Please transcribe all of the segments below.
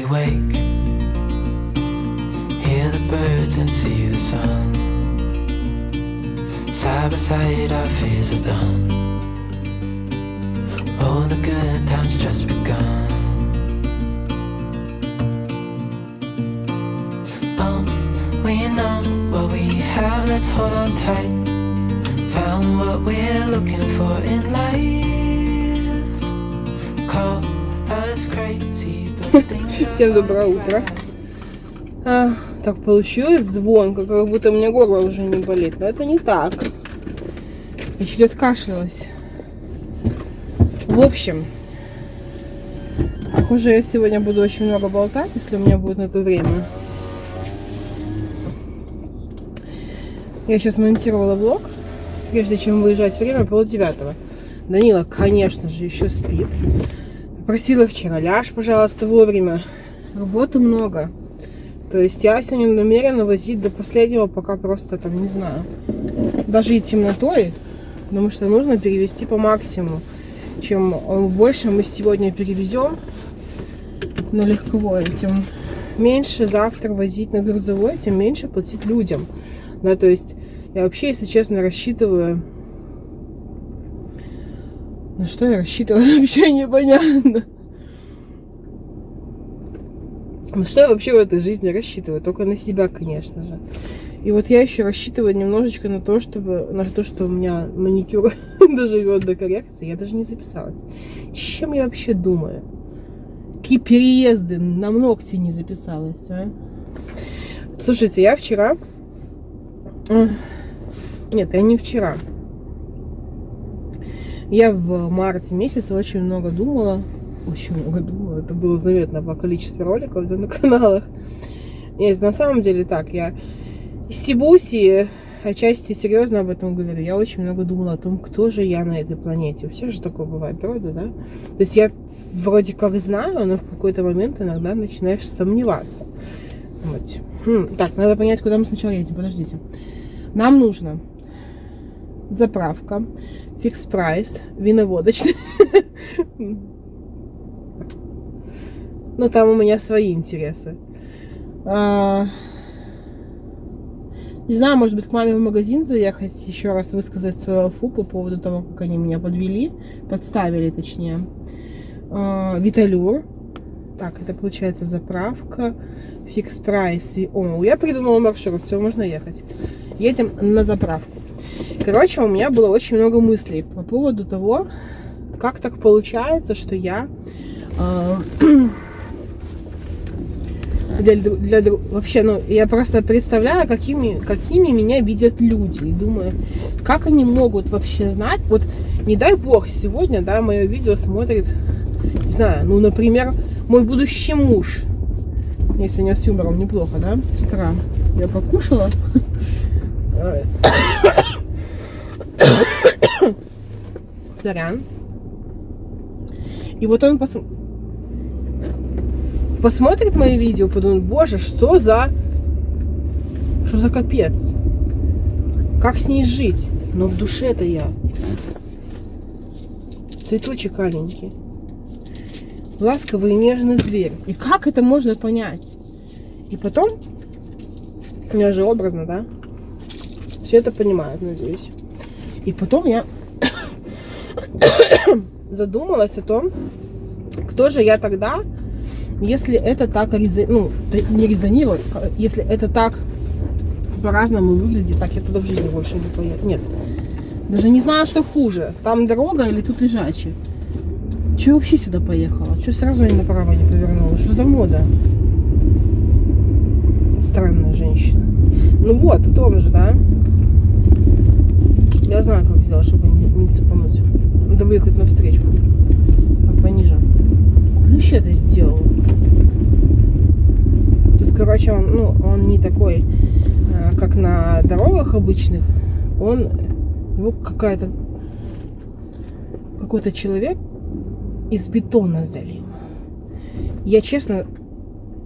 wake, hear the birds and see the sun. Side by side our fears are done. All the good times just begun. We know what we have, let's hold on tight. Found what we're looking for in life. Call us crazy, but things are Всем доброе утро. Так получилось звонко, как будто у меня горло уже не болит. Но это не так. Я чуть откашлялась. В общем, похоже, я сегодня буду очень много болтать, если у меня будет на это время. Я сейчас монтировала влог, прежде чем выезжать, время 8:30. Данила, конечно же, еще спит. Просила вчера: ляжь, пожалуйста, вовремя. Работы много. То есть я сегодня намерена возить до последнего, пока просто там, не знаю, даже и темнотой, потому что нужно перевести по максимуму. Чем больше мы сегодня перевезем на легковое, тем меньше завтра возить на грузовой, тем меньше платить людям. Да, то есть я вообще, если честно, рассчитываю... На что я рассчитываю, вообще непонятно. На что я вообще в этой жизни рассчитываю? Только на себя, конечно же. И вот я еще рассчитываю немножечко на то, что у меня маникюр доживет до коррекции. Я даже не записалась. Чем я вообще думаю? Какие переезды на ногти не записалась, а? Слушайте, я вчера... Нет, я не вчера. Я в марте месяце очень много думала. Это было заметно по количеству роликов, да, на каналах. Нет, на самом деле так, я стебусь и отчасти серьезно об этом говорю. Я очень много думала о том, кто же я на этой планете. Все же такое бывает, правда, да? То есть я вроде как знаю, но в какой-то момент иногда начинаешь сомневаться. Вот. Так, надо понять, куда мы сначала едем. Подождите. Нам нужно заправка, фикс прайс, виноводочный. Ну, там у меня свои интересы. Не знаю, может быть, к маме в магазин заехать, еще раз высказать свою фу по поводу того, как они меня подставили, точнее. Виталюр. Так, это получается заправка, фикс прайс. О, я придумала маршрут, все, можно ехать. Едем на заправку. Короче, у меня было очень много мыслей по поводу того, как так получается, что я вообще, я просто представляю, какими меня видят люди. И думаю, как они могут вообще знать. Вот, не дай бог, сегодня, да, мое видео смотрит, не знаю, например, мой будущий муж. Мне сегодня с юмором неплохо, да, с утра. Я покушала. Сорян. И вот он посмотрит мои видео, подумает: боже, что за капец? Как с ней жить? Но в душе-то я цветочек аленький, ласковый и нежный зверь. И как это можно понять? И потом, у меня же образно, да? Все это понимают, надеюсь. И потом я задумалась о том, кто же я тогда, если это так не резонирует, если это так по-разному выглядит, так я туда в жизни больше не поеду. Нет, даже не знаю, что хуже, там дорога или тут лежачий. Че я вообще сюда поехала? Че сразу я направо не повернула? Что за мода? Странная женщина. Ну вот, о том же, да? Я знаю, как сделать, чтобы не цепануть. Надо выехать навстречу. Там пониже. Как вообще это сделал? Тут, короче, он не такой, как на дорогах обычных. Его какой-то человек из бетона залил. Я честно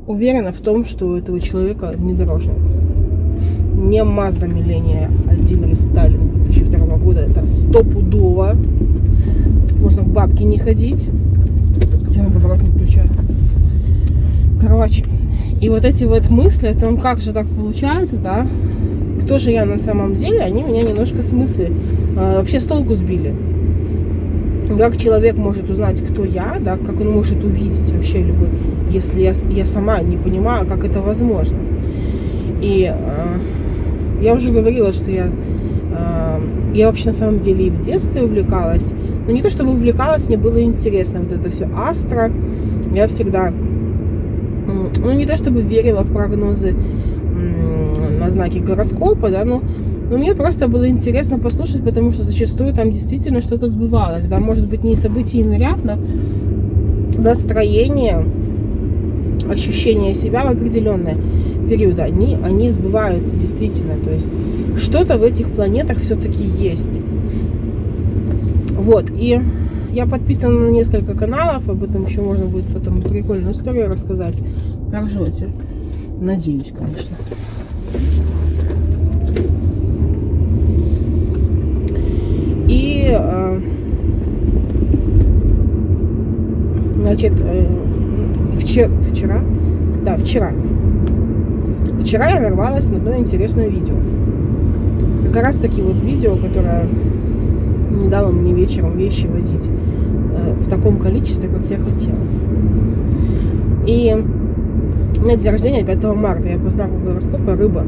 уверена в том, что у этого человека внедорожник. Не Mazda Millennium от дилера Сталин 2002 года. Это стопудово. Тут можно в бабки не ходить. Я поворот не включаю. Короче, и вот эти вот мысли о том, как же так получается, да, кто же я на самом деле, они меня немножко с мысли вообще с толку сбили. Как человек может узнать, кто я, да, как он может увидеть вообще любой, если я сама не понимаю, как это возможно. И я уже говорила, что я вообще на самом деле и в детстве увлекалась, но не то чтобы увлекалась, мне было интересно вот это все астро. Я всегда, ну не то чтобы верила в прогнозы на знаки гороскопа, да, но мне просто было интересно послушать, потому что зачастую там действительно что-то сбывалось, да, может быть не событийный ряд, но настроение, ощущение себя в определенные периоды, они сбываются действительно, то есть что-то в этих планетах все-таки есть. Вот, и я подписана на несколько каналов, об этом еще можно будет потом прикольную историю рассказать. Поржете. Надеюсь, конечно. И, значит, вчера я нарвалась на одно интересное видео. Как раз таки вот видео, которое не дало мне вечером вещи возить в таком количестве, как я хотела. И у меня день рождения 5 марта, я по знаку гороскопа рыба.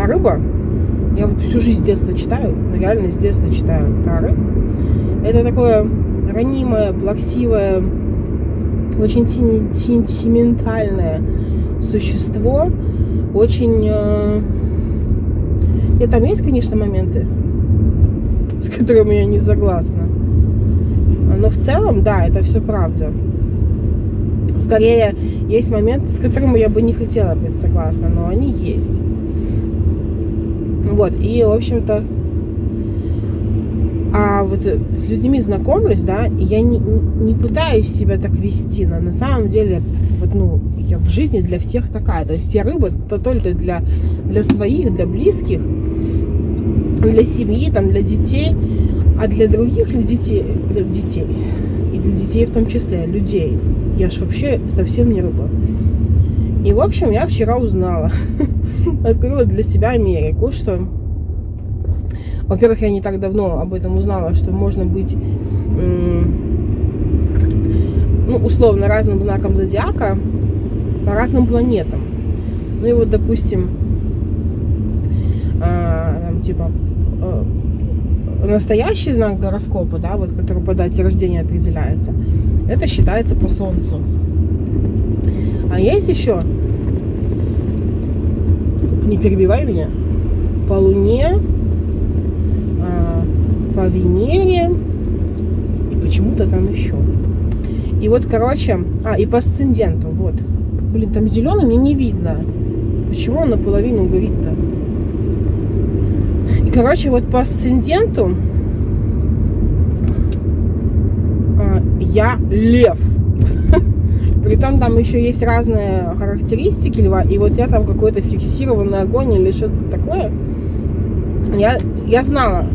А рыба, я вот всю жизнь с детства читаю, реально с детства читаю про рыб. Это такое ранимое, плаксивое, очень сентиментальное существо, очень... И там есть, конечно, моменты, с которыми я не согласна. Но в целом, да, это все правда. Скорее, есть моменты, с которыми я бы не хотела быть согласна, но они есть. Вот, и, в общем-то, а вот с людьми знакомлюсь, да, и я не пытаюсь себя так вести, но на самом деле, вот, ну, я в жизни для всех такая. То есть я рыба то только для своих, для близких, для семьи, там, для детей, а для других, для детей, и для детей в том числе, людей, я ж вообще совсем не рыба. И, в общем, я вчера узнала, открыла для себя Америку, что, во-первых, я не так давно об этом узнала, что можно быть, ну, условно, разным знаком зодиака по разным планетам. Ну и вот, допустим, там, типа, настоящий знак гороскопа, да, вот, который по дате рождения определяется, это считается по Солнцу. А есть еще, не перебивай меня, по Луне, по Венере и почему-то там еще. И вот, короче, и по асценденту, вот. Блин, там зеленый мне не видно. Почему он наполовину горит-то? И, короче, вот по асценденту я лев. Притом там еще есть разные характеристики льва, и вот я там какой-то фиксированный огонь или что-то такое. Я знала,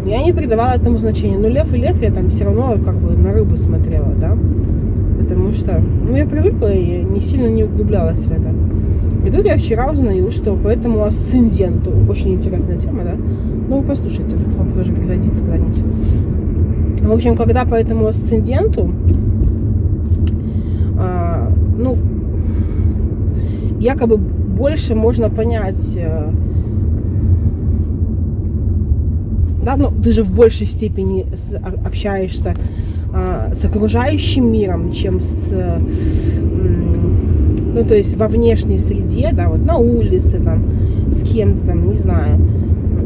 я не придавала этому значения. Но лев и лев, я там все равно как бы на рыбу смотрела, да. Потому что, ну, я привыкла и не сильно не углублялась в это. И тут я вчера узнаю, что по этому асценденту, очень интересная тема, да. Ну, послушайте, это вам тоже пригодится когда-нибудь. В общем, когда по этому асценденту, ну, якобы больше можно понять, да, ну, ты же в большей степени общаешься с окружающим миром, чем ну, то есть во внешней среде, да, вот на улице, там, с кем-то, там, не знаю.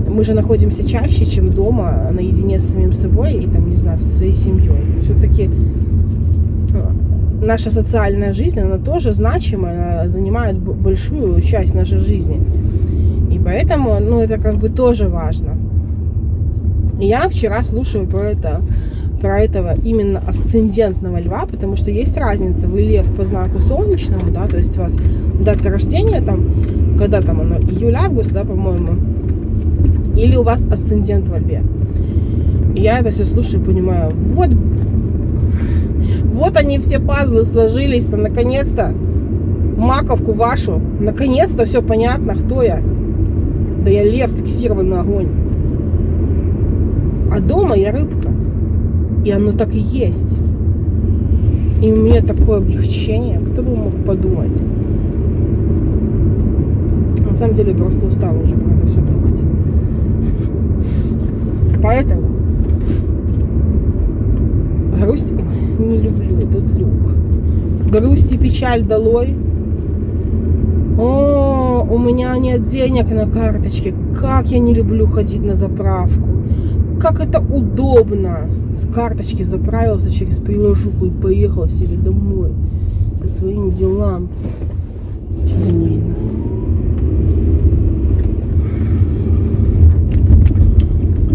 Мы же находимся чаще, чем дома, наедине с самим собой и, там, не знаю, со своей семьей. Все-таки наша социальная жизнь, она тоже значимая, она занимает большую часть нашей жизни. И поэтому, ну, это как бы тоже важно. И я вчера слушаю про этого именно асцендентного льва, потому что есть разница. Вы лев по знаку солнечному, да, то есть у вас дата рождения там, когда там оно, июль-август, да, по-моему, или у вас асцендент во льве. И я это все слушаю и понимаю, Вот они все пазлы сложились-то, наконец-то. Маковку вашу. Наконец-то все понятно, кто я. Да я лев, фиксированный огонь. А дома я рыбка. И оно так и есть. И у меня такое облегчение. Кто бы мог подумать. На самом деле я просто устала уже про это все думать. Поэтому грусть не люблю этот люк. Грусть и печаль долой. О, у меня нет денег на карточке. Как я не люблю ходить на заправку. Как это удобно. С карточки заправился через приложуху и поехал себе домой. По своим делам. Фига не видно.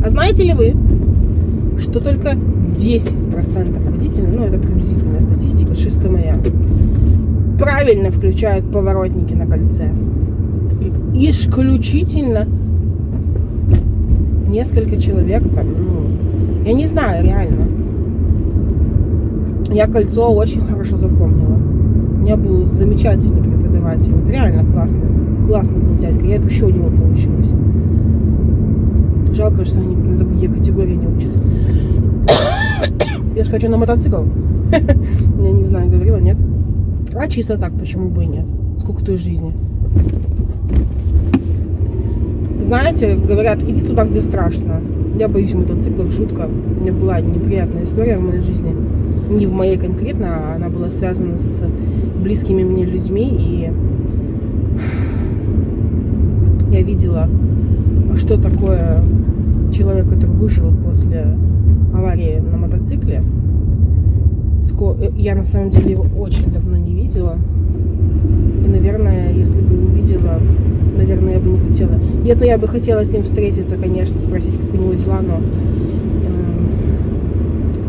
А знаете ли вы, что только 10% водителей, ну это приблизительная статистика, чисто моя, правильно включают поворотники на кольце. И исключительно несколько человек там, ну, я не знаю, реально. Я кольцо очень хорошо запомнила. У меня был замечательный преподаватель, вот реально классный был дядька, я еще у него поучилась. Жалко, что они на другие категории не учат. Я же хочу на мотоцикл. Я не знаю, говорила, нет. А чисто так, почему бы и нет? Сколько той жизни. Знаете, говорят, иди туда, где страшно. Я боюсь мотоциклов, шутка. У меня была неприятная история в моей жизни. Не в моей конкретно, а она была связана с близкими мне людьми. И я видела, что такое человек, который выжил после аварии на мотоцикле. Я на самом деле его очень давно не видела. И, наверное, если бы увидела, наверное, я бы не хотела. Нет, ну я бы хотела с ним встретиться, конечно, спросить, как у него дела, но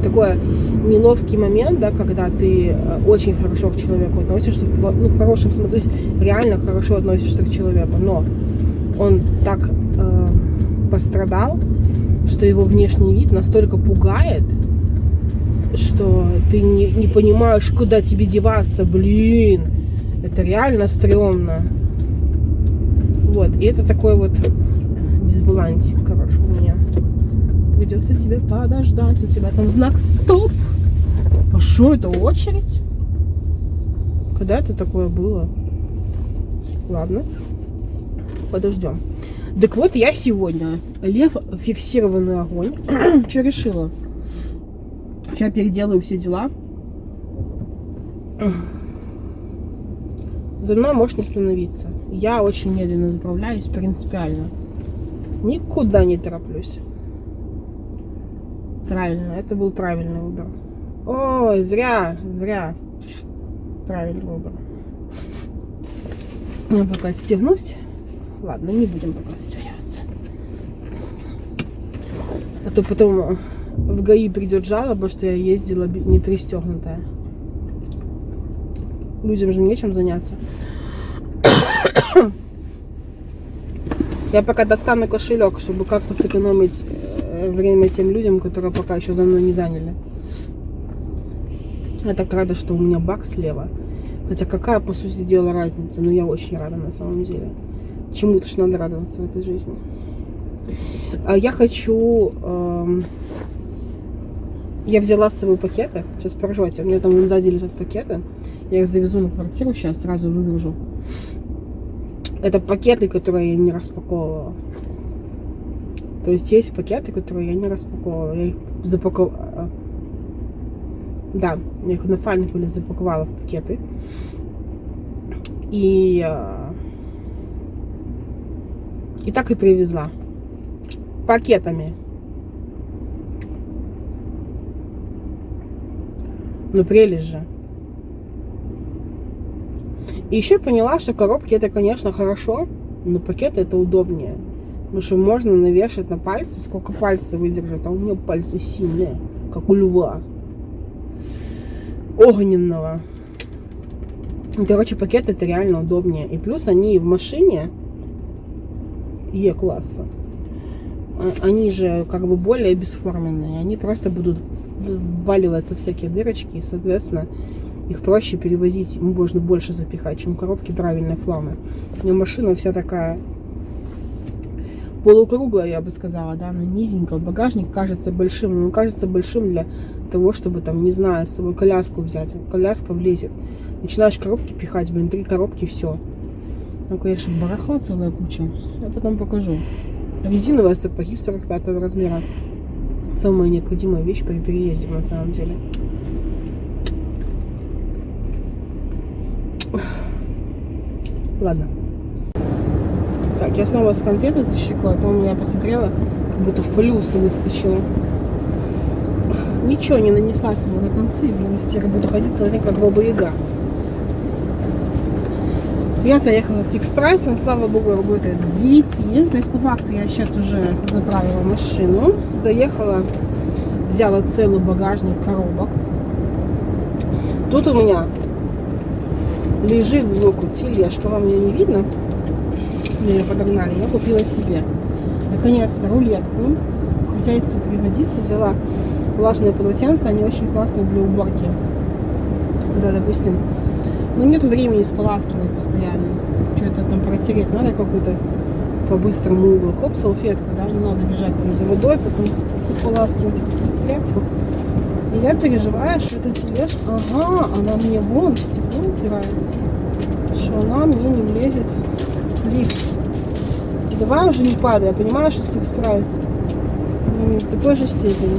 такой неловкий момент, да, когда ты очень хорошо к человеку относишься, в хорошем смысле, то есть реально хорошо относишься к человеку, но он так пострадал, что его внешний вид настолько пугает, что ты не понимаешь, куда тебе деваться, блин. Это реально стрёмно. Вот, и это такой вот дисбалансик, короче, у меня. Придется тебе подождать, у тебя там знак стоп. А что это, очередь? Когда это такое было? Ладно, подождем. Так вот, я сегодня, лев, фиксированный огонь, что решила? Сейчас переделаю все дела. За мной можешь не становиться. Я очень медленно заправляюсь, принципиально. Никуда не тороплюсь. Правильно, это был правильный выбор. Ой, зря. Правильный выбор. Я пока отстегнусь. Ладно, не будем пока отстегиваться. А то потом в ГАИ придет жалоба, что я ездила не пристегнутая. Людям же нечем заняться. Я пока достану кошелек, чтобы как-то сэкономить время тем людям, которые пока еще за мной не заняли. Я так рада, что у меня бак слева. Хотя какая, по сути дела, разница? Но я очень рада на самом деле. Чему-то ж надо радоваться в этой жизни. Я хочу... Я взяла с собой пакеты. Сейчас поржете. У меня там вон сзади лежат пакеты. Я их завезу на квартиру. Сейчас сразу выгружу. Это пакеты, которые я не распаковывала. То есть есть пакеты, которые я не распаковывала. Я их запаковала. Да, я их на фальнике запаковала в пакеты. И так и привезла. Пакетами. Ну, прелесть же. И еще поняла, что коробки это, конечно, хорошо, но пакеты это удобнее. Потому что можно навешать на пальцы, сколько пальцы выдержат. А у меня пальцы сильные, как у льва. Огненного. Короче, пакеты это реально удобнее. И плюс они в машине Е-класса. они же как бы более бесформенные, они просто будут вваливаться всякие дырочки, и, соответственно, их проще перевозить, можно больше запихать, чем коробки правильной формы. У меня машина вся такая полукруглая, я бы сказала, да, она низенькая, багажник кажется большим, но он кажется большим для того, чтобы там, не знаю, с собой коляску взять, коляска влезет. Начинаешь коробки пихать, 3 коробки, все. Ну, конечно, барахла целая куча, я потом покажу. Резиновые сапоги 45 размера. Самая необходимая вещь при переезде, на самом деле. Ладно. Так, я снова с конфеты защекла, а то у меня посмотрела, как будто флюс выскочила. Ничего не нанесла сюда на концы, теперь буду ходить целый день как Баба-Яга. Я заехала в фикс прайс, он, слава богу, работает с 9. То есть, по факту, я сейчас уже заправила машину. Заехала, взяла целый багажник коробок. Тут у меня лежит сбоку тележка, вам ее не видно. Меня подогнали, я купила себе наконец-то рулетку. В хозяйстве пригодится. Взяла влажные полотенца, они очень классные для уборки. Когда, допустим, ну нету времени споласкивать постоянно. Что-то там протереть надо какую-то по-быстрому угол. Хоп, салфетку, да, не надо бежать там за водой, потом поласкивать тряпку. И я переживаю, что эта тележка, ага, она мне вон в стекло упирается, что она мне не влезет в лифт. Давай уже не падай, я понимаю, что фикс прайс. Не в такой же степени.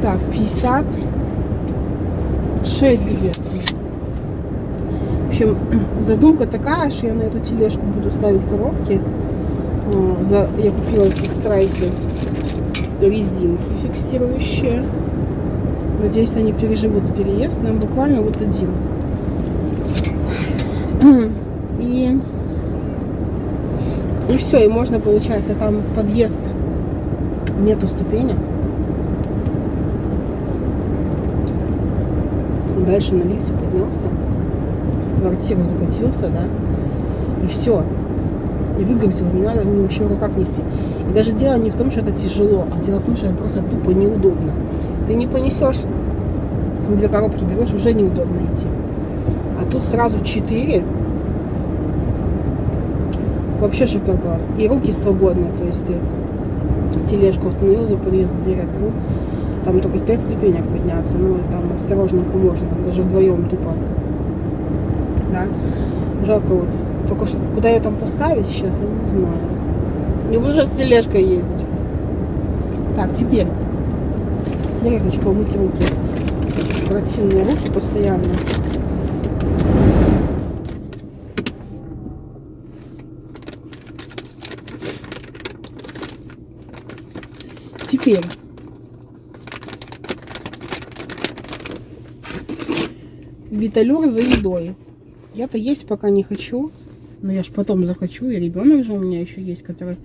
Так, 56 где-то. В общем, задумка такая, что я на эту тележку буду ставить коробки. Я купила в фикс прайсе резинки фиксирующие. Надеюсь, они переживут переезд. Нам буквально вот один. И все, и можно, получается, там в подъезд нету ступенек. Дальше на лифте поднялся, в квартиру закатился, да, и все. И выгрузил, не надо мне еще в руках нести. И даже дело не в том, что это тяжело, а дело в том, что это просто тупо неудобно. Ты не понесешь, 2 коробки берешь, уже неудобно идти. А тут сразу 4. Вообще шикардос. И руки свободные, то есть ты тележку установил за подъезд, дверь открыл. Там только 5 ступенек подняться, ну и там осторожненько можно, даже вдвоем тупо. Да? Жалко вот. Только что куда ее там поставить сейчас, я не знаю. Не буду же с тележкой ездить. Так, теперь я хочу помыть руки. Противные руки постоянно. Теперь Виталюр за едой. Я-то есть пока не хочу, но я ж потом захочу, и ребенок же у меня еще есть, который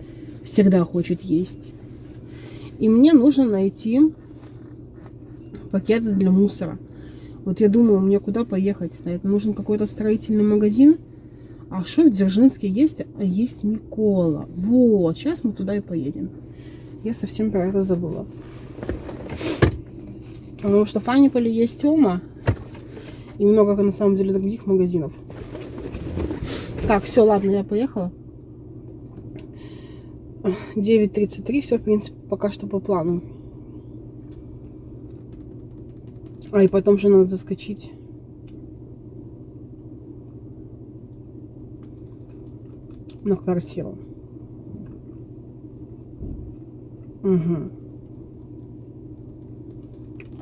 всегда хочет есть. И мне нужно найти пакеты для мусора. Вот я думаю, мне куда поехать на это? Нужен какой-то строительный магазин. А что в Дзержинске есть? А есть Микола. Вот, сейчас мы туда и поедем. Я совсем про это забыла. Потому что в Фаниполе есть Тёма. И много, на самом деле, других магазинов. Так, все, ладно, я поехала. 9:33, все, в принципе, пока что по плану. А и потом же надо заскочить на квартиру. Угу.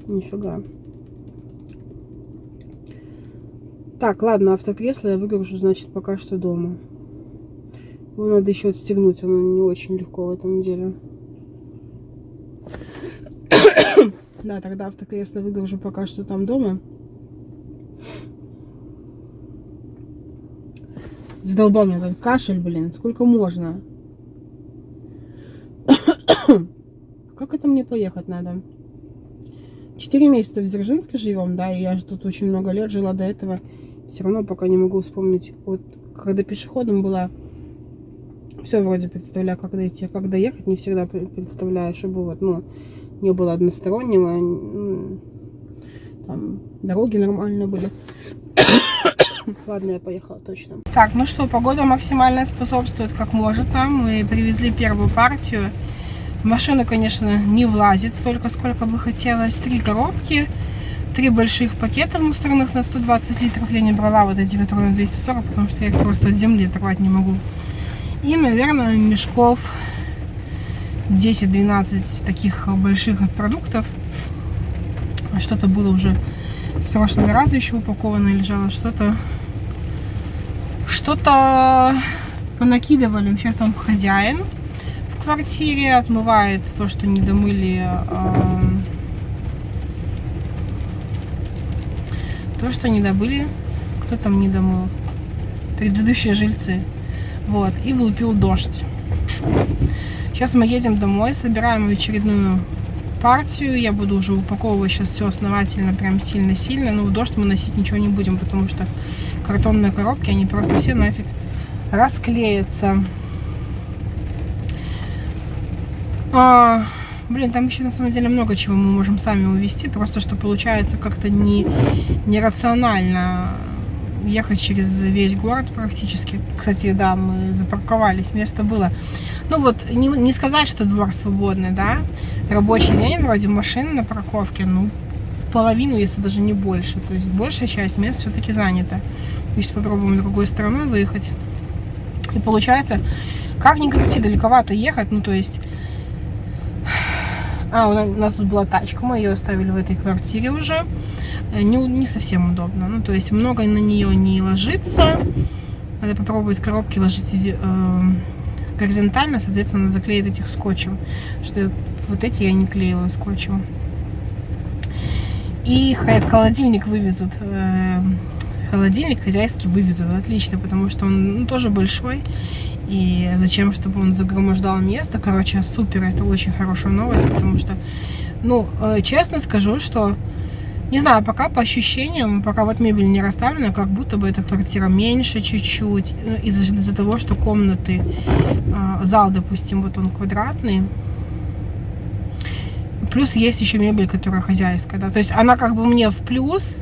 Нифига. Так, ладно, автокресло я выгружу, значит, пока что дома. Его надо еще отстегнуть, оно не очень легко в этом деле. Да, тогда автокресло выгружу пока что там дома. Задолбал меня этот кашель, блин, сколько можно? Как это мне поехать надо? 4 месяца в Дзержинске живем, да, и я же тут очень много лет жила до этого. Все равно пока не могу вспомнить. Вот когда пешеходом была все вроде представляю, как дойти, а как доехать, не всегда представляю, чтобы вот, ну, не было одностороннего, там дороги нормально были. Ладно, я поехала точно. Так, ну что, погода максимально способствует, как может нам. Мы привезли первую партию. В машину, конечно, не влазит столько, сколько бы хотелось. 3 коробки, 3 больших пакета мусорных на 120 литров. Я не брала вот эти, которые на 240, потому что я их просто от земли оторвать не могу. И, наверное, мешков 10-12 таких больших от продуктов. Что-то было уже с прошлого раза еще упакованное лежало, что-то понакидывали. Сейчас там хозяин в квартире отмывает то, что не домыли, то, что не добыли. Кто там не домыл? Предыдущие жильцы. Вот, и влупил дождь. Сейчас мы едем домой, собираем очередную партию. Я буду уже упаковывать сейчас все основательно, прям сильно-сильно. Но в дождь мы носить ничего не будем, потому что картонные коробки, они просто все нафиг расклеятся. Блин, там еще на самом деле много чего мы можем сами увезти. Просто что получается как-то нерационально ехать через весь город практически. Кстати, да, мы запарковались, место было. Ну вот, не сказать, что двор свободный, да. Рабочий день, вроде машины на парковке, ну, в половину, если даже не больше. То есть большая часть мест все-таки занята. Мы сейчас попробуем другой стороной выехать. И получается, как ни крути, далековато ехать, ну, то есть... у нас тут была тачка, мы ее оставили в этой квартире уже. Не совсем удобно. Ну, то есть много на нее не ложится. Надо попробовать коробки ложить горизонтально, соответственно, заклеить их скотчем. Что вот эти я не клеила скотчем. И холодильник вывезут. Холодильник хозяйский вывезут. Отлично, потому что он тоже большой. И зачем, чтобы он загромождал место. Короче, супер, это очень хорошая новость, потому что, ну, честно скажу, что, не знаю, пока по ощущениям, пока вот мебель не расставлена, как будто бы эта квартира меньше чуть-чуть, из-за того, что комнаты, зал, допустим, вот он квадратный, плюс есть еще мебель, которая хозяйская, да, то есть она как бы мне в плюс,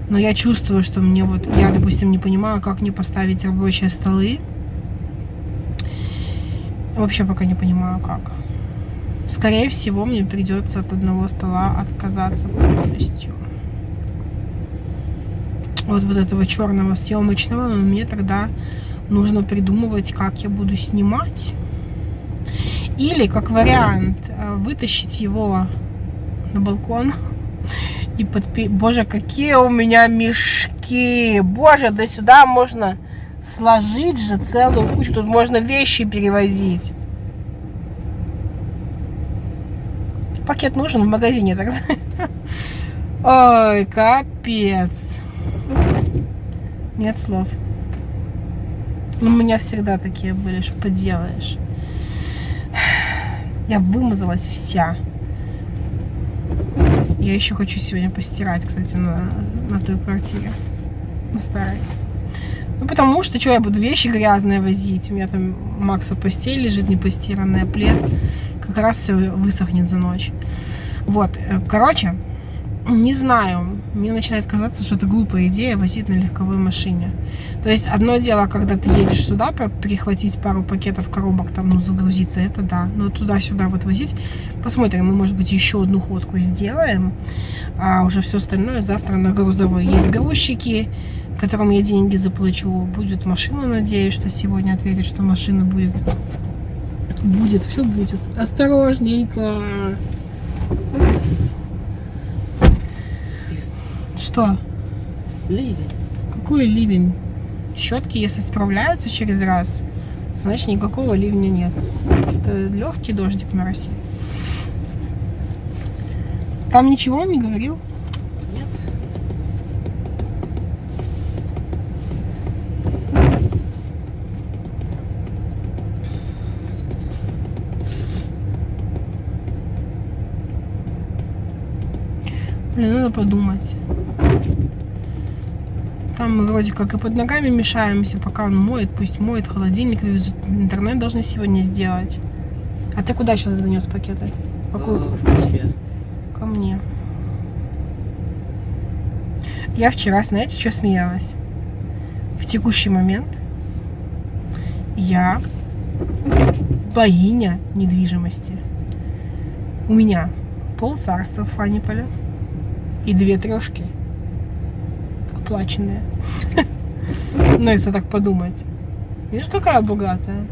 но я чувствую, что мне вот, я, допустим, не понимаю, как мне поставить рабочие столы. Вообще пока не понимаю, как. Скорее всего, мне придется от одного стола отказаться полностью. Вот этого черного съемочного, но мне тогда нужно придумывать, как я буду снимать. Или, как вариант, вытащить его на балкон и подпилить. Боже, какие у меня мешки! Боже, да сюда можно... Сложить же целую кучу. Тут можно вещи перевозить. Пакет нужен в магазине, так сказать. Ой, капец. Нет слов. У меня всегда такие были, что поделаешь. Я вымазалась вся. Я еще хочу сегодня постирать, кстати, на той квартире. На старой. Ну, потому что, что я буду вещи грязные возить. У меня там Макса постель лежит непостиранная, плед. Как раз все высохнет за ночь. Вот, короче, не знаю. Мне начинает казаться, что это глупая идея возить на легковой машине. То есть, одно дело, когда ты едешь сюда, перехватить пару пакетов, коробок, там, ну, загрузиться, это да. Но туда-сюда вот возить. Посмотрим, мы, может быть, еще одну ходку сделаем. А уже все остальное завтра на грузовой. Есть грузчики, которым я деньги заплачу. Будет машина, надеюсь, что сегодня ответит, что машина будет. Будет, все будет. Осторожненько. Что? Ливень. Какой ливень? Щетки, если справляются через раз, значит никакого ливня нет. Это легкий дождик на России. Там ничего не говорил? Нет. Блин, надо подумать. Там мы вроде как и под ногами мешаемся, пока он моет, пусть моет, холодильник везут. Интернет должны сегодня сделать. А ты куда сейчас занес пакеты? Какую? Тебе. Ко мне. Я вчера, знаете, что смеялась? В текущий момент я богиня недвижимости. У меня полцарства в Фаниполе и 2 трешки оплаченные. Ну, если так подумать. Видишь, какая богатая.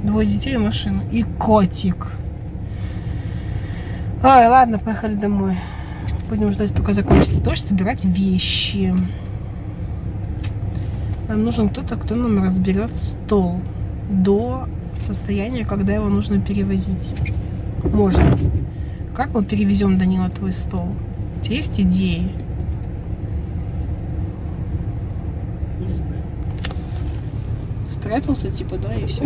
2 детей и машина. И котик. Ой, ладно, поехали домой. Будем ждать, пока закончится дождь, собирать вещи. Нам нужен кто-то, кто нам разберет стол до состояния, когда его нужно перевозить. Можно. Как мы перевезем, Данила, твой стол? У тебя есть идеи? Не знаю. Спрятался, типа, да, и все.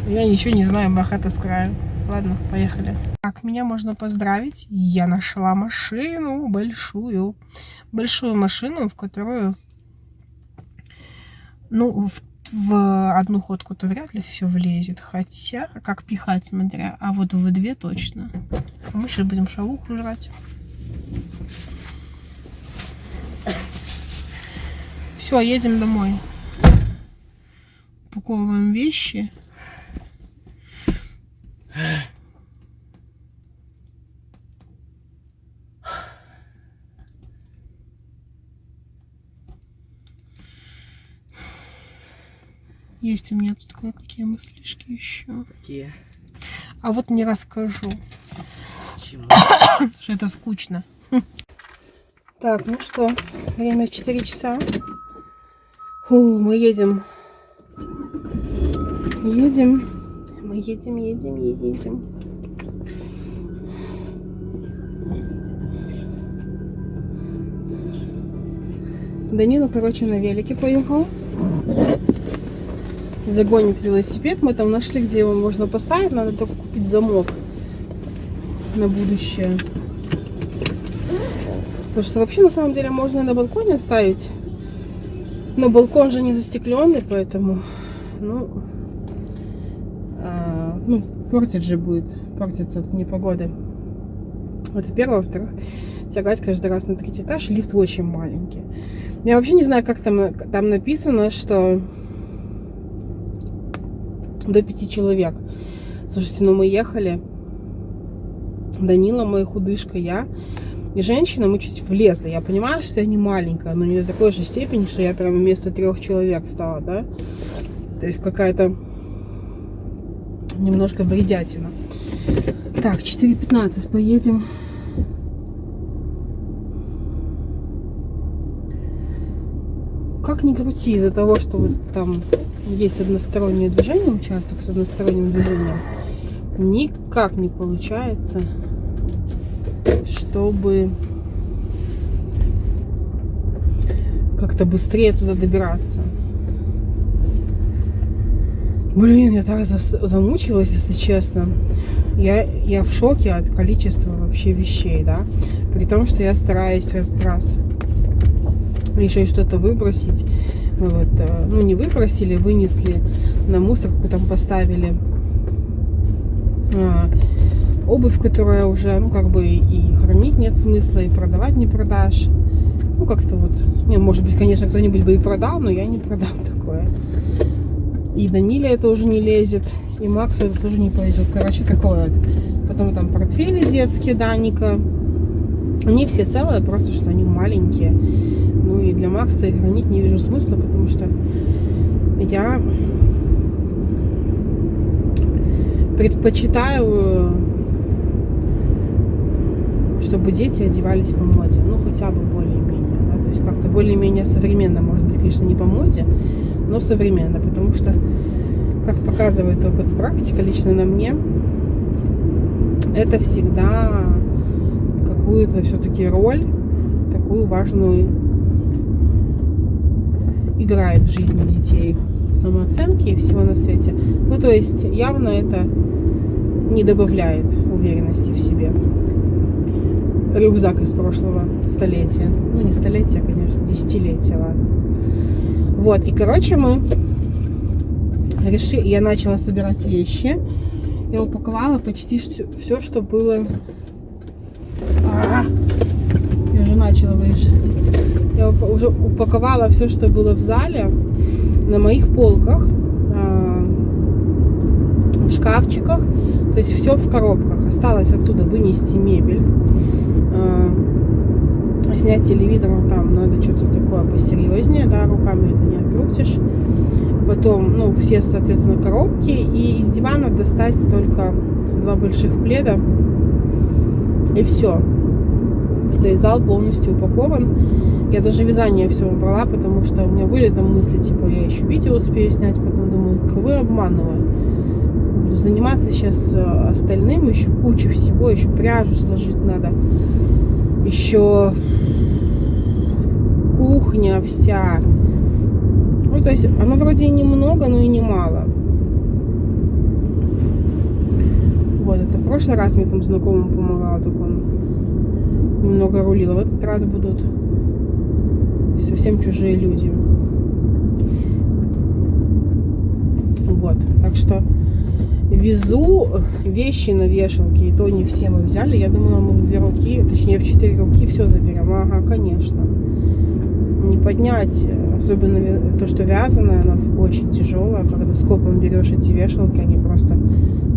Я ничего не знаю, бахата с краю. Ладно, поехали. Так, меня можно поздравить. Я нашла машину большую. Большую машину, в которую... Ну, в одну ходку-то вряд ли все влезет. Хотя, как пихать, смотря. А вот в 2 точно. А мы сейчас будем шавуху жрать. Все, едем домой. Упаковываем вещи. Есть у меня тут кое-какие мыслишки еще. Какие? А вот не расскажу. Почему? Что это скучно. Так, ну что, время 4 часа. Фу, мы едем. Едем. Мы едем. Данила, короче, на велике поехал. Загонит велосипед. Мы там нашли, где его можно поставить. Надо только купить замок на будущее. Потому что вообще, на самом деле, можно и на балконе ставить. Но балкон же не застекленный, поэтому... Ну, портит же будет. Портится от непогоды. Это первое. Во-вторых, тягать каждый раз на 3-й этаж. Лифт очень маленький. Я вообще не знаю, как там написано, что... До 5 человек. Слушайте, ну мы ехали. Данила, моя худышка, я и женщина, мы чуть влезли. Я понимаю, что я не маленькая, но не до такой же степени, что я прямо вместо 3 человек стала, да? То есть какая-то немножко бредятина. Так, 4:15, поедем. Как ни крути, из-за того, что вот там есть одностороннее движение, участок с односторонним движением, никак не получается, чтобы как-то быстрее туда добираться. Блин, я так замучилась, если честно. Я в шоке от количества вообще вещей, да. При том, что я стараюсь в этот раз еще и что-то выбросить. Мы вот, ну, не выбросили, вынесли на мусорку, там поставили обувь, которая уже, ну, как бы и хранить нет смысла, и продавать не продашь. Ну, как-то вот, не, может быть, конечно, кто-нибудь бы и продал, но я не продам такое. И Даниле это уже не лезет, и Максу это тоже не повезет. Короче, такое вот. Потом там портфели детские Даника. Они все целые, просто что они маленькие. Ну и для Макса их хранить не вижу смысла, потому что я предпочитаю, чтобы дети одевались по моде. Ну, хотя бы более-менее, да, то есть как-то более-менее современно, может быть, конечно, не по моде, но современно, потому что, как показывает опыт практика лично на мне, это всегда какую-то все-таки роль, такую важную играет в жизни детей, в самооценке и всего на свете. Ну, то есть, явно это не добавляет уверенности в себе. рюкзак из прошлого столетия. Ну, не столетия, конечно, десятилетия, ладно. Вот, и, короче, я начала собирать вещи. Я упаковала почти все, что было. Я уже начала выезжать. Я уже упаковала все, что было в зале, на моих полках, в шкафчиках. То есть все в коробках. Осталось оттуда вынести мебель, снять телевизор, там надо что-то такое посерьезнее, да, руками это не открутишь. Потом, ну, все, соответственно, коробки. И из дивана достать только 2 больших пледа. И все. То есть зал полностью упакован. Я даже вязание все убрала, потому что у меня были там мысли, типа, я еще видео успею снять. Потом думаю, кого я обманываю. Буду заниматься сейчас остальным. Еще куча всего. Еще пряжу сложить надо. Еще кухня вся. Ну, то есть, оно вроде и немного, но и немало. Вот, это в прошлый раз мне там знакомому помогала, так он немного рулил. В этот раз будут совсем чужие люди. Вот, так что везу вещи на вешалке, и то не все мы взяли. Я думала, мы в 2 руки, точнее в 4 руки все заберем. Ага, конечно. Не поднять, особенно то, что вязаное, оно очень тяжелое. Когда скопом берешь эти вешалки, они просто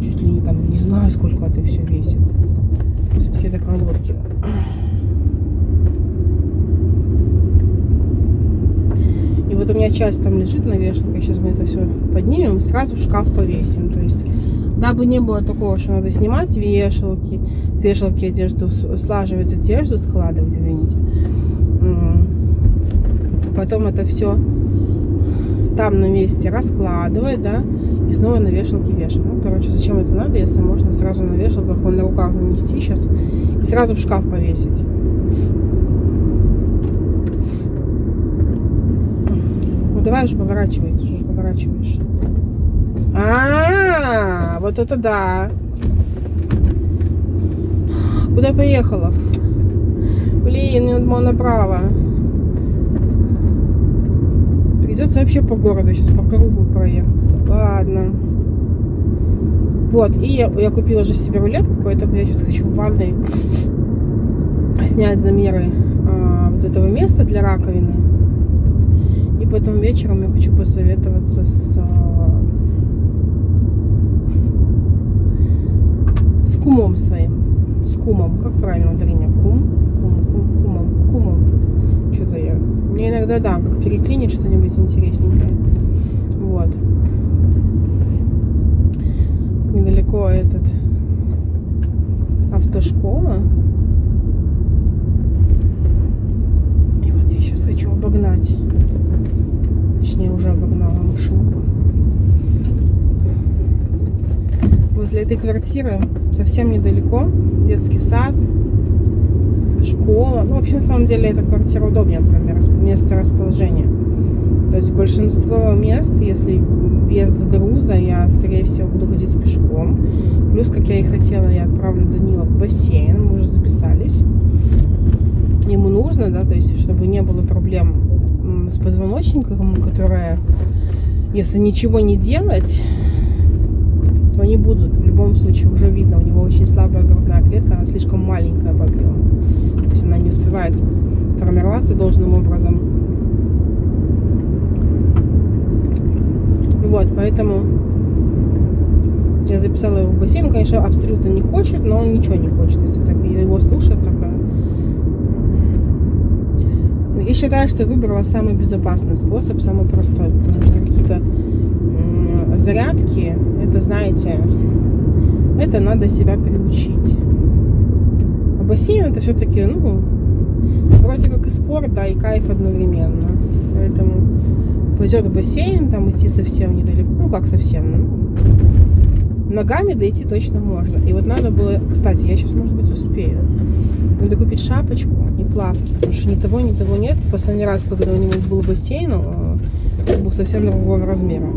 чуть ли не там, не знаю, сколько это все весит. Все-таки это колодки. И вот у меня часть там лежит на вешалке. Сейчас мы это все поднимем и сразу в шкаф повесим. То есть, дабы не было такого, что надо снимать вешалки, с вешалки одежду, слаживать одежду, складывать, извините. Потом это все там на месте раскладывать, да, и снова на вешалке вешать. Ну, короче, зачем это надо, если можно сразу на вешалках, вон на руках занести сейчас и сразу в шкаф повесить. Ну, давай уже поворачивай, ты же поворачиваешь. Вот это да. Куда поехала? Блин, мне надо направо. Придется вообще по городу сейчас по кругу проехаться. Ладно. Вот, и я купила же себе рулетку, поэтому я сейчас хочу в ванной снять замеры вот этого места для раковины. И потом вечером я хочу посоветоваться с кумом своим. С кумом. Как правильно ударение? Кумом. Что-то я... Мне иногда, да, как переклинить что-нибудь интересненькое. Вот. Недалеко этот автошкола. И вот я сейчас хочу обогнать. Точнее, уже обогнала машинку. Возле этой квартиры совсем недалеко детский сад, школа. Ну, вообще, на самом деле, эта квартира удобнее, например, место расположения. То есть большинство мест, если без груза, я, скорее всего, буду ходить пешком. Плюс, как я и хотела, я отправлю Данила в бассейн. Мы уже записались. Ему нужно, да, то есть, чтобы не было проблем с позвоночником, которая, если ничего не делать, то они будут. В любом случае уже видно, у него очень слабая грудная клетка, она слишком маленькая по объему. То есть она не успевает формироваться должным образом. Вот, поэтому я записала его в бассейн. Он, конечно, абсолютно не хочет, но он ничего не хочет, если так его слушать. Я считаю, что я выбрала самый безопасный способ, самый простой, потому что какие-то зарядки, это, знаете, это надо себя приучить. А бассейн это все-таки, ну, вроде как и спорт, да, и кайф одновременно. Поэтому пойдет в бассейн, там идти совсем недалеко, ну как совсем, ну, ногами дойти точно можно. И вот надо было, кстати, я сейчас, может быть, успею. Надо купить шапочку и плавки, потому что ни того нет. В последний раз, когда у него был бассейн, он был совсем другого размера.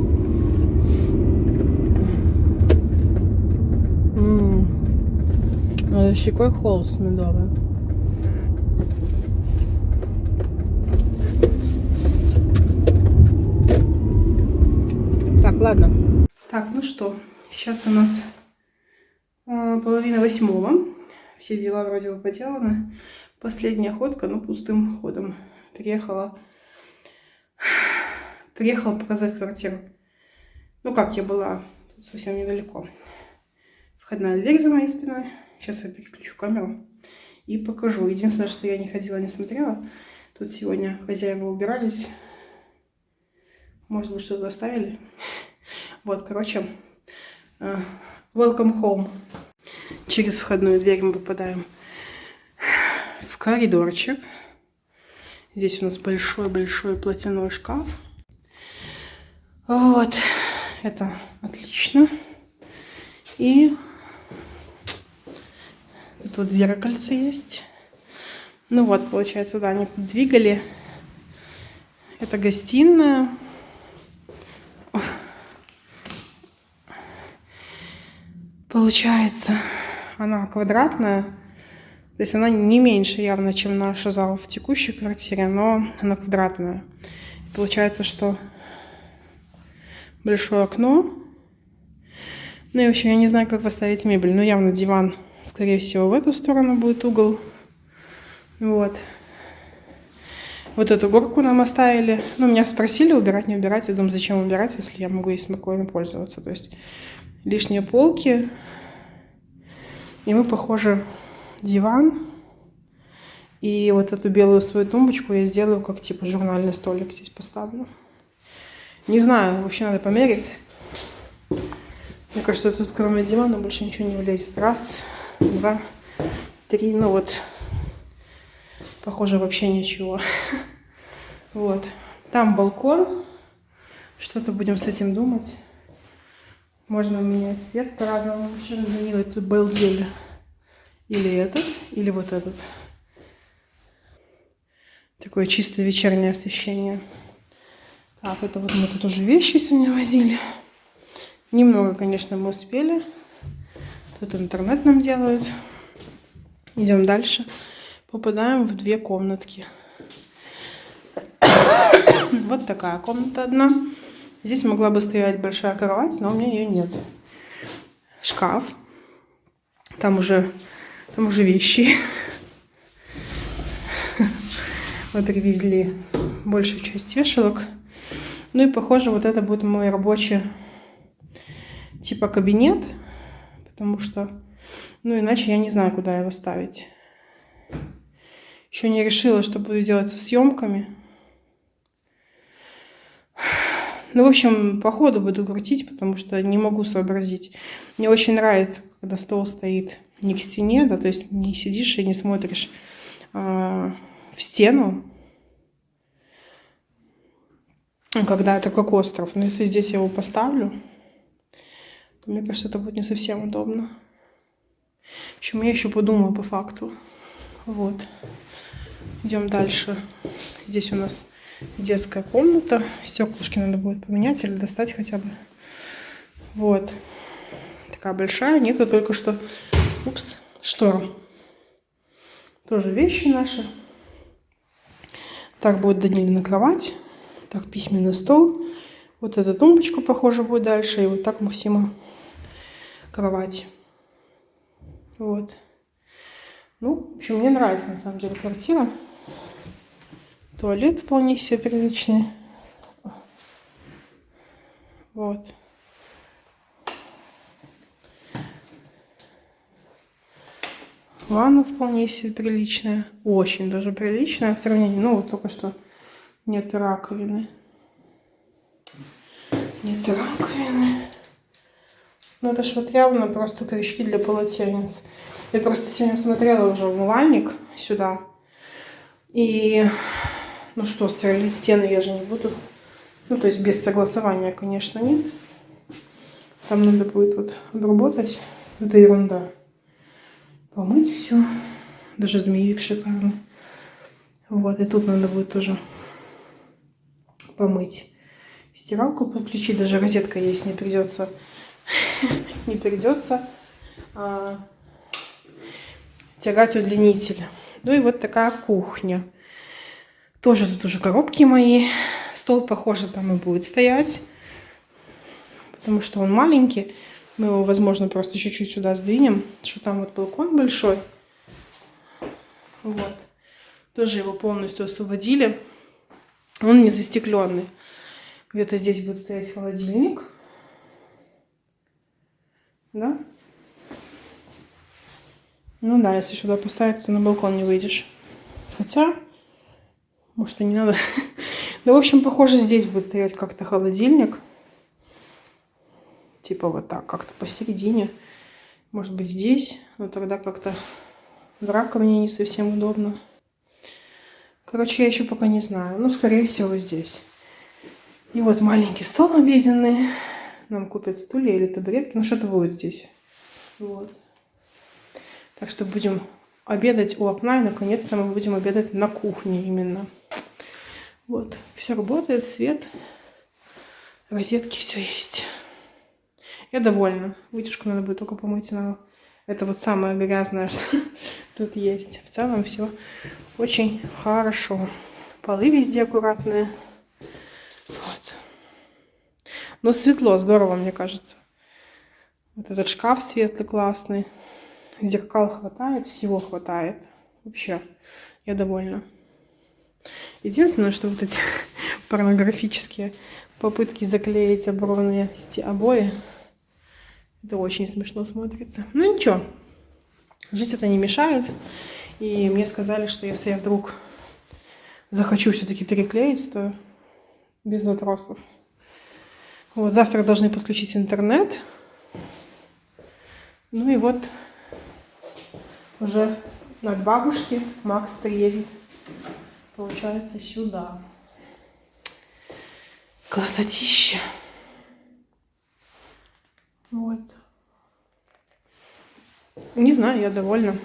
Щекой холст медовый. ну что, сейчас у нас 7:30. Все дела вроде бы поделаны. Последняя ходка, но пустым ходом. Приехала показать квартиру. Ну как я была, тут совсем недалеко. Входная дверь за моей спиной. Сейчас я переключу камеру и покажу. Единственное, что я не ходила, не смотрела. Тут сегодня хозяева убирались. Может быть, что-то оставили. Вот, короче, welcome home. Через входную дверь мы попадаем в коридорчик. Здесь у нас большой-большой платяной шкаф. Вот, это отлично. И тут зеркальце есть. Ну вот, получается, да, они двигали. Это гостиная. Получается, она квадратная. То есть она не меньше явно, чем наш зал в текущей квартире, но она квадратная. Получается, что большое окно. Ну и в общем, я не знаю, как поставить мебель. Но явно диван, скорее всего, в эту сторону будет угол. Вот. Вот эту горку нам оставили. Ну, меня спросили, убирать, не убирать. Я думаю, зачем убирать, если я могу ей спокойно пользоваться. То есть лишние полки. И мы, похоже, диван. И вот эту белую свою тумбочку я сделаю как типа журнальный столик здесь поставлю. Не знаю, вообще надо померить. Мне кажется, тут кроме дивана больше ничего не влезет. Раз, два, три, ну вот. Похоже, вообще ничего. Вот. Там балкон. Что-то будем с этим думать. Можно менять цвет по-разному. Вчера Данила тут балдели. Или этот, или вот этот. Такое чистое вечернее освещение. Так, это вот мы тут уже вещи сегодня возили. Немного, конечно, мы успели. Тут интернет нам делают. Идем дальше. Попадаем в две комнатки. Вот такая комната одна. Здесь могла бы стоять большая кровать, но у меня ее нет. Шкаф. Там уже вещи. Мы привезли большую часть вешалок. Ну и похоже, вот это будет мой рабочий типа кабинет. Потому что, ну иначе я не знаю, куда его ставить. Еще не решила, что буду делать со съемками. Ну, в общем, по ходу буду крутить, потому что не могу сообразить. Мне очень нравится, когда стол стоит не к стене, да, то есть не сидишь и не смотришь в стену, когда это как остров. Но если здесь я его поставлю, то мне кажется, это будет не совсем удобно. В общем, я еще подумаю по факту. Вот. Идем дальше. Здесь у нас детская комната. Стеклышки надо будет поменять или достать хотя бы. Вот. Такая большая. Нету только что... Упс. Штора. Тоже вещи наши. Так будет Данилина кровать. Так, письменный стол. Вот эта тумбочка, похоже, будет дальше. И вот так Максима кровать. Вот. Ну, в общем, мне нравится, на самом деле, квартира. Туалет вполне себе приличный. Вот. Ванна вполне себе приличная. Очень даже приличная в сравнении. Ну, вот только что нет раковины. Нет раковины. Ну, это ж вот явно просто крючки для полотенец. Я просто сегодня смотрела уже умывальник сюда. И, ну что, сверлить стены я же не буду. Ну, то есть без согласования, конечно, нет. Там надо будет вот обработать. Это ерунда. Помыть все. Даже змеевик шикарный. Вот, и тут надо будет тоже помыть. Стиралку подключить. Даже розетка есть, не придется. Не придется тягать удлинитель. Ну и вот такая кухня. Тоже тут уже коробки мои. Стол, похоже, там и будет стоять. потому что он маленький. Мы его, возможно, просто чуть-чуть сюда сдвинем, что там вот балкон большой. Вот. Тоже его полностью освободили. Он не застекленный. Где-то здесь будет стоять холодильник. Да? Ну да, если сюда поставить, то на балкон не выйдешь. Хотя, может, и не надо. Ну, в общем, похоже, здесь будет стоять как-то холодильник. Типа вот так, как-то посередине. Может быть, здесь. Но тогда как-то в раковине не совсем удобно. Короче, я еще пока не знаю. Ну, скорее всего, здесь. И вот маленький стол обеденный. Нам купят стулья или табуретки. Ну, что-то будет здесь. Вот. Так что будем обедать у окна. И, наконец-то, мы будем обедать на кухне именно. Вот. Все работает, свет. Розетки, все есть. Я довольна. Вытяжку надо будет только помыть. Но это вот самое грязное, что тут есть. В целом все очень хорошо. Полы везде аккуратные. Вот. Но светло, здорово, мне кажется. Вот этот шкаф светлый, классный. Зеркал хватает, всего хватает. Вообще, я довольна. Единственное, что вот эти порнографические попытки заклеить оборванные обои, это очень смешно смотрится. Ну ничего, жить это не мешает. И мне сказали, что если я вдруг захочу все-таки переклеить, то без вопросов. Вот, завтра должны подключить интернет. Ну и вот уже от бабушки Макс приедет, получается, сюда. Красотища. Вот. Не знаю, я довольна.